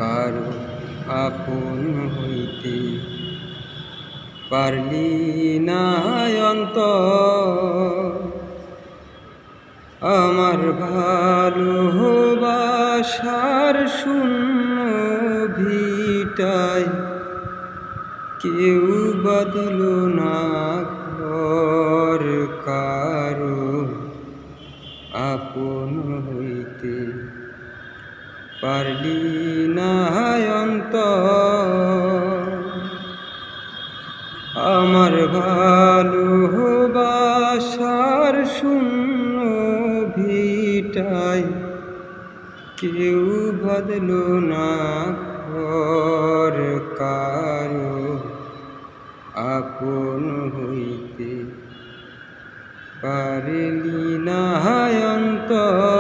কারো আপন হইতে পারলি না অন্তর আমার ভালোবাসার শূন্য ভিটায় কেউ বদলো না ঘর কারো আপন হইতে পারলি না অন্তর আমার ভালোবাসার শূন্য ভিটায় কেউ বদলো না ঘর কারো আপন হইতে পারলি না অন্তর।